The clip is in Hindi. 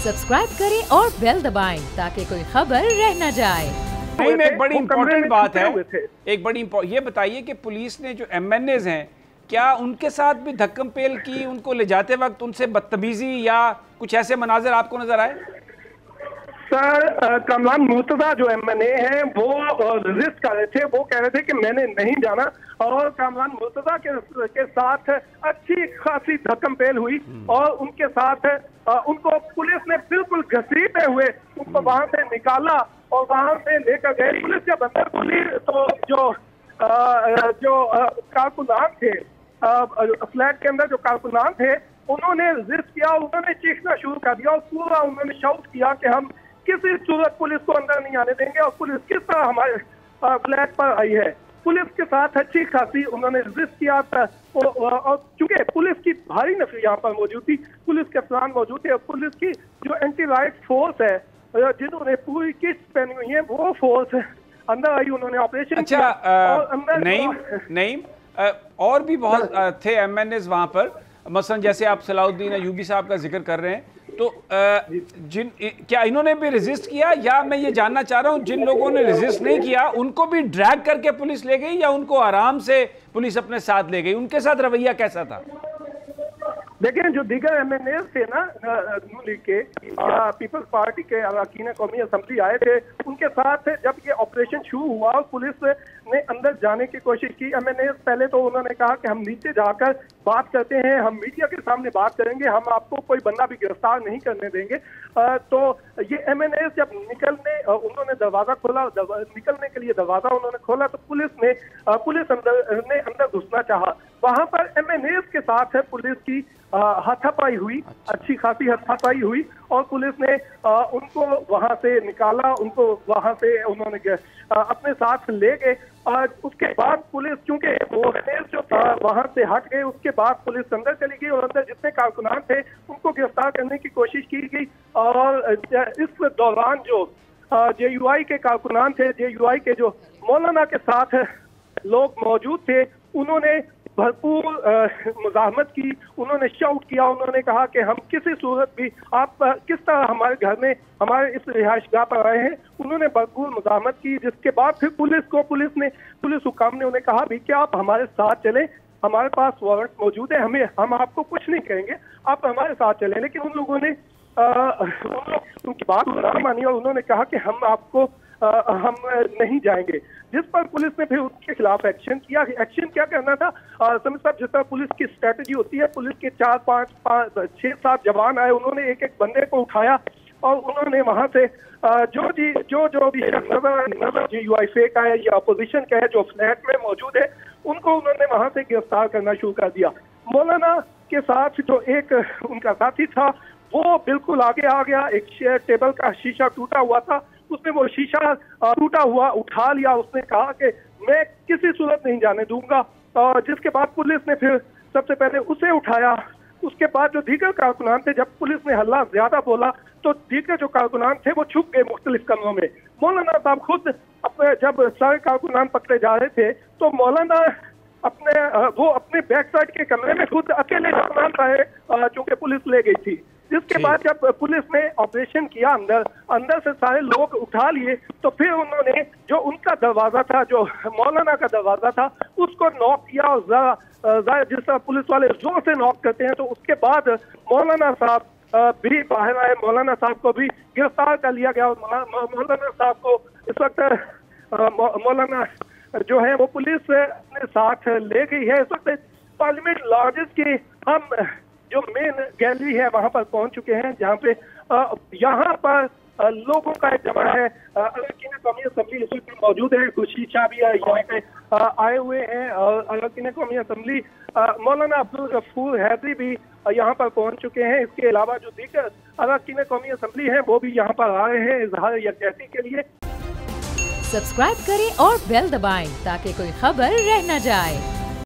सब्सक्राइब करें और बेल दबाएं ताकि कोई खबर रह न जाए। नहीं, एक बड़ी इंपॉर्टेंट बात है, एक बड़ी ये बताइए कि पुलिस ने जो एमएनएज हैं, क्या उनके साथ भी धक्कम पेल की, उनको ले जाते वक्त उनसे बदतमीजी या कुछ ऐसे मनाजर आपको नजर आए? सर, कमरान मुर्तजा जो एमएनए हैं वो रेजिस्ट कर रहे थे, वो कह रहे थे कि मैंने नहीं जाना, और कमरान मुर्तजा के साथ अच्छी खासी धक्कमपेल हुई और उनके साथ उनको पुलिस ने बिल्कुल घसीटते हुए उनको वहां से निकाला और वहां से लेकर गए। पुलिस जब अंदर खुली तो जो कारकुनान थे, फ्लैट के अंदर जो कारकुनान थे, उन्होंने रेजिस्ट किया, उन्होंने चीखना शुरू कर दिया और पूरा उन्होंने शाउट किया कि हम किसी सूरत पुलिस को अंदर नहीं आने देंगे और पुलिस किस तरह हमारे फ्लैट पर आई है। पुलिस के साथ अच्छी खासी उन्होंने रेजिस्ट किया था और चूंकि पुलिस की भारी नफरी यहाँ पर मौजूद थी, पुलिस के अफसरान मौजूद थे और पुलिस की जो एंटी राइट फोर्स है जिन्होंने पूरी किट्स पहनी हुई है वो फोर्स अंदर आई, उन्होंने ऑपरेशन किया और अंदर नहीं और भी बहुत थे एमएनएज वहां पर, मसलन जैसे आप सलाउद्दीन अयूबी साहब का जिक्र कर रहे हैं, तो क्या इन्होंने भी रेजिस्ट किया, या मैं ये जानना चाह रहा हूं जिन लोगों ने रेजिस्ट नहीं किया उनको भी ड्रैग करके पुलिस ले गई या उनको आराम से पुलिस अपने साथ ले गई? उनके साथ रवैया कैसा था? देखिए, जो दीगर एमएनए थे ना नून लीग के, पीपल्स पार्टी के अरकान कौमी असेंबली आए थे, उनके साथ जब ये ऑपरेशन शुरू हुआ और पुलिस ने अंदर जाने की कोशिश की, एमएनए पहले तो उन्होंने कहा कि हम नीचे जाकर बात करते हैं, हम मीडिया के सामने बात करेंगे, हम आपको कोई बंदा भी गिरफ्तार नहीं करने देंगे। तो ये एमएनए जब उन्होंने दरवाजा खोला, निकलने के लिए दरवाजा उन्होंने खोला तो पुलिस अंदर घुसना चाहा। वहां पर एमएनए के साथ पुलिस की हाथापाई हुई, अच्छी खासी हाथापाई हुई और पुलिस ने उनको वहां से निकाला, उनको वहां से उन्होंने अपने साथ ले गए। उसके बाद पुलिस, चूंकि वो जो था वहां से हट गए, उसके बाद पुलिस अंदर चली गई और अंदर जितने कारकुनान थे उनको गिरफ्तार करने की कोशिश की गई। और इस दौरान जो जेयूआई के कारकुनान थे, जेयूआई के जो मौलाना के साथ लोग मौजूद थे, उन्होंने भरपूर मुजाहमत की, उन्होंने शाउट किया, उन्होंने कहा कि हम किसी सूरत भी, आप किस तरह हमारे घर में हमारे इस रिहाइशगाह पर आए हैं। उन्होंने भरपूर मुजाहमत की, जिसके बाद फिर पुलिस हुकाम ने उन्हें कहा भी कि आप हमारे साथ चलें, हमारे पास वारंट मौजूद है, हम आपको कुछ नहीं कहेंगे, आप हमारे साथ चलें। लेकिन उन लोगों ने उनकी बात ना मानी और उन्होंने कहा कि हम नहीं जाएंगे, जिस पर पुलिस ने फिर उनके खिलाफ एक्शन किया। एक्शन क्या करना था, समीर साहब, जिस तरह पुलिस की स्ट्रेटजी होती है, पुलिस के 4, 5, 6, 7 जवान आए, उन्होंने एक बंदे को उठाया और उन्होंने वहां से जो भी नजर जेयूआई का है या अपोजिशन का है जो फ्लैट में मौजूद है, उनको उन्होंने वहां से गिरफ्तार करना शुरू कर दिया। मौलाना के साथ जो एक उनका साथी था वो बिल्कुल आगे आ गया, एक टेबल का शीशा टूटा हुआ था, उसने वो शीशा टूटा हुआ उठा लिया, उसने कहा कि मैं किसी सूरत नहीं जाने दूंगा। जिसके बाद पुलिस ने फिर सबसे पहले उसे उठाया। उसके बाद जो दीगर कारकुनान थे, जब पुलिस ने हल्ला ज्यादा बोला तो दीगर जो कारकुनान थे वो छुप गए मुख्तलिफ कमरों में। मौलाना साहब खुद जब सारे कारकुनान पकड़े जा रहे थे तो मौलाना अपने बैक साइड के कमरे में खुद अकेले कारकुनान रहे, चूंकि पुलिस ले गई थी। जिसके बाद जब पुलिस ने ऑपरेशन किया, अंदर से सारे लोग उठा लिए, तो फिर उन्होंने जो उनका दरवाजा था, जो मौलाना का दरवाजा था, उसको नॉक किया और जरा जिस तरह पुलिस वाले जोर से नॉक करते हैं, तो उसके बाद मौलाना साहब भी बाहर आए, मौलाना साहब को भी गिरफ्तार कर लिया गया। मौलाना साहब को इस वक्त मौलाना जो है वो पुलिस अपने साथ ले गई है। इस वक्त पार्लियामेंट लॉजेस की हम जो मेन गैलरी है वहां पर पहुंच चुके हैं, जहां पे यहाँ पर लोगों का एक जमा है। अरकान कौमी असेंबली इस वक्त मौजूद है, खुशी शाह भी यहाँ पे आए हुए हैं और अरकान कौमी असेंबली मौलाना अब्दुल गफूर हैदरी भी यहाँ पर पहुंच चुके हैं। इसके अलावा जो दीगर अरकान कौमी असेंबली है वो भी यहाँ पर आ रहे हैं इजहार यकजहती के लिए। सब्सक्राइब करें और बेल दबाएं ताकि कोई खबर रह न जाए।